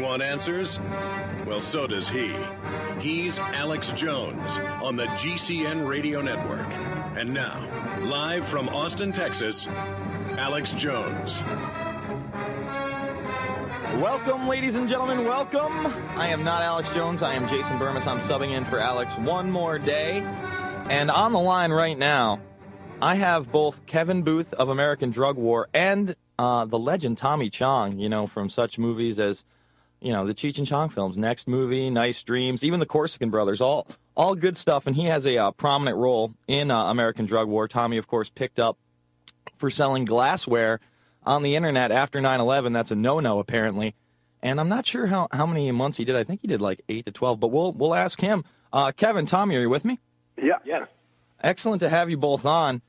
want answers? Well, so does he. He's Alex Jones on the GCN Radio Network. And now, live from Austin, Texas, Alex Jones. Welcome, ladies and gentlemen, welcome. I am not Alex Jones. I am Jason Bermas. I'm subbing in for Alex one more day. And on the line right now, I have both Kevin Booth of American Drug War and the legend Tommy Chong, you know, from such movies as, you know, the Cheech and Chong films, Next Movie, Nice Dreams, even the Corsican Brothers, all good stuff. And he has a prominent role in American Drug War. Tommy, of course, picked up for selling glassware on the internet after 9/11. That's a no-no, apparently. And I'm not sure how many months he did. I think he did like 8 to 12, but we'll ask him. Kevin, Tommy, are you with me? Yeah. Excellent to have you both on.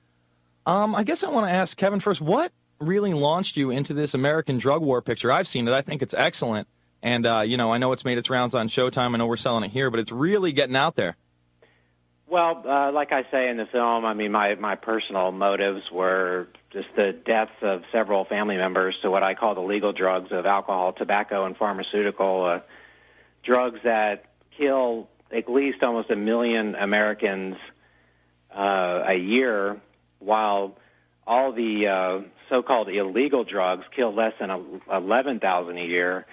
I guess I want to ask Kevin first, what really launched you into this American Drug War picture? I've seen it. I think it's excellent. And, you know, I know it's made its rounds on Showtime. I know we're selling it here, but it's really getting out there. Well, like I say in the film, I mean, my personal motives were just the deaths of several family members to what I call the legal drugs of alcohol, tobacco, and pharmaceutical drugs that kill at least almost 1 million Americans a year, while all the so-called illegal drugs kill less than 11,000 a year.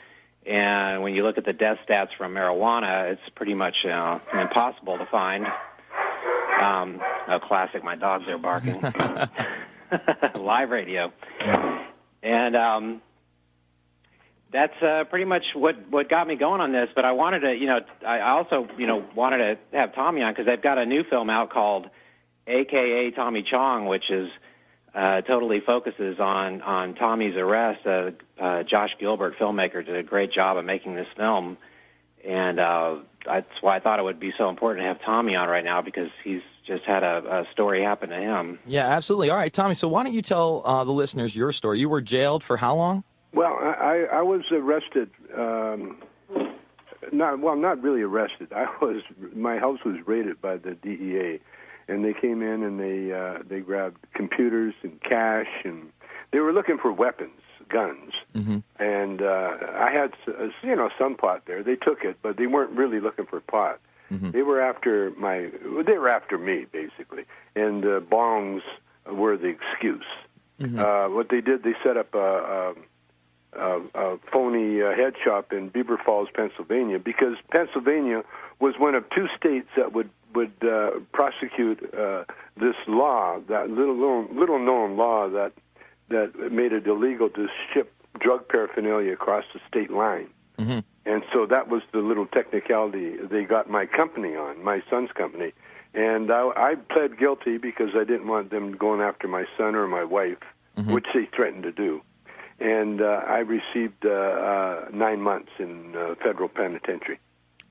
And when you look at the death stats from marijuana, it's pretty much impossible to find. A classic, my dogs are barking. Live radio. And that's pretty much what got me going on this. But I wanted to, I also, wanted to have Tommy on because they've got a new film out called AKA Tommy Chong, which is totally focuses on Tommy's arrest. Josh Gilbert, filmmaker, did a great job of making this film. And that's why I thought it would be so important to have Tommy on right now, because he's just had a story happen to him. Yeah, absolutely. All right, Tommy, so why don't you tell the listeners your story? You were jailed for how long? Well, I was arrested. Not really arrested. My house was raided by the DEA, and they came in and they grabbed computers and cash, and they were looking for weapons, guns. Mm-hmm. And I had some pot there. They took it, but they weren't really looking for pot. Mm-hmm. They were after me, basically, and bongs were the excuse. Mm-hmm. What they did, they set up a phony head shop in Beaver Falls, Pennsylvania, because Pennsylvania was one of 2 states that would prosecute this law, that little known law that made it illegal to ship drug paraphernalia across the state line. Mm-hmm. And so that was the little technicality they got my company on, my son's company. And I pled guilty because I didn't want them going after my son or my wife, mm-hmm. which they threatened to do. And I received 9 months in federal penitentiary.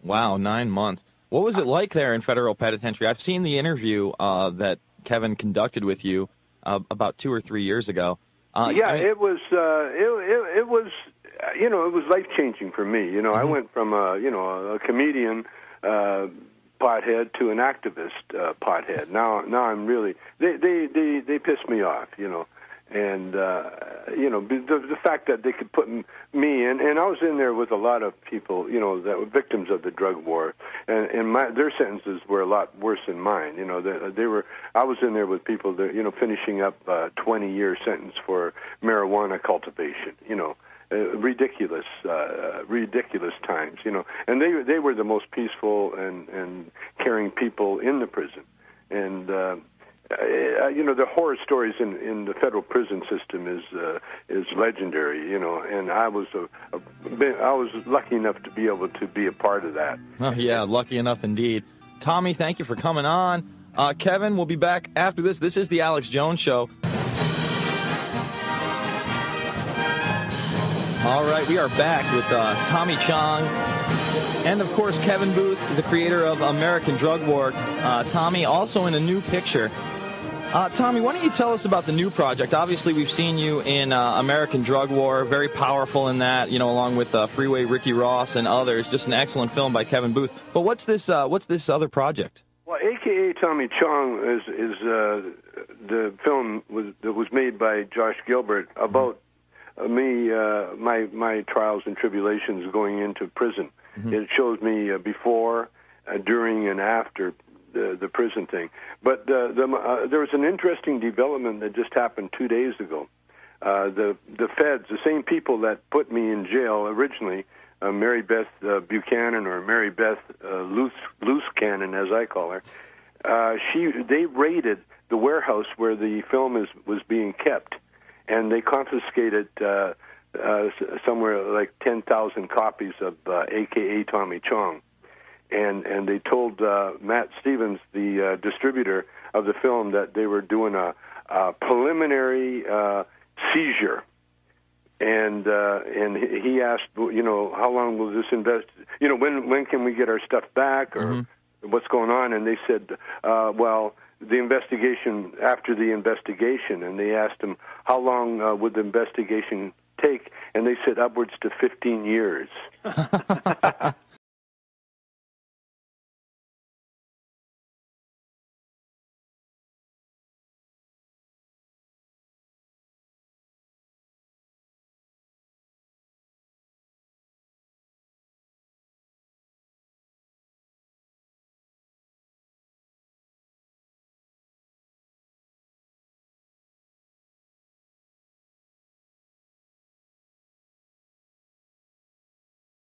Wow, 9 months. What was it like there in federal penitentiary? I've seen the interview that Kevin conducted with you about 2 or 3 years ago. It was it was life-changing for me. Mm-hmm. I went from a comedian pothead to an activist pothead. Now I'm really they pissed me off, And, the fact that they could put me in, and I was in there with a lot of people, that were victims of the drug war, and their sentences were a lot worse than mine. I was in there with people that, finishing up a 20-year sentence for marijuana cultivation, ridiculous times, and they were the most peaceful and caring people in the prison. And, the horror stories in the federal prison system is legendary, and I was lucky enough to be able to be a part of that. Oh yeah, lucky enough indeed. Tommy, thank you for coming on. Kevin, we'll be back after this. This is the Alex Jones Show. All right, we are back with Tommy Chong and, of course, Kevin Booth, the creator of American Drug War. Tommy, also in a new picture. Tommy, why don't you tell us about the new project? Obviously, we've seen you in American Drug War, very powerful in that, along with Freeway Ricky Ross and others. Just an excellent film by Kevin Booth. But what's this other project? Well, AKA Tommy Chong is the film that was made by Josh Gilbert about my trials and tribulations going into prison. Mm-hmm. It shows me before, during, and after the prison thing. But there was an interesting development that just happened 2 days ago. The feds, the same people that put me in jail originally, Mary Beth Buchanan, or Mary Beth Loose Cannon, as I call her, they raided the warehouse where the film was being kept, and they confiscated somewhere like 10,000 copies of AKA Tommy Chong. And they told Matt Stevens, the distributor of the film, that they were doing a preliminary seizure. And he asked, how long will this when can we get our stuff back, or what's going on? And they said, the investigation, after the investigation. And they asked him, how long would the investigation take? And they said upwards to 15 years.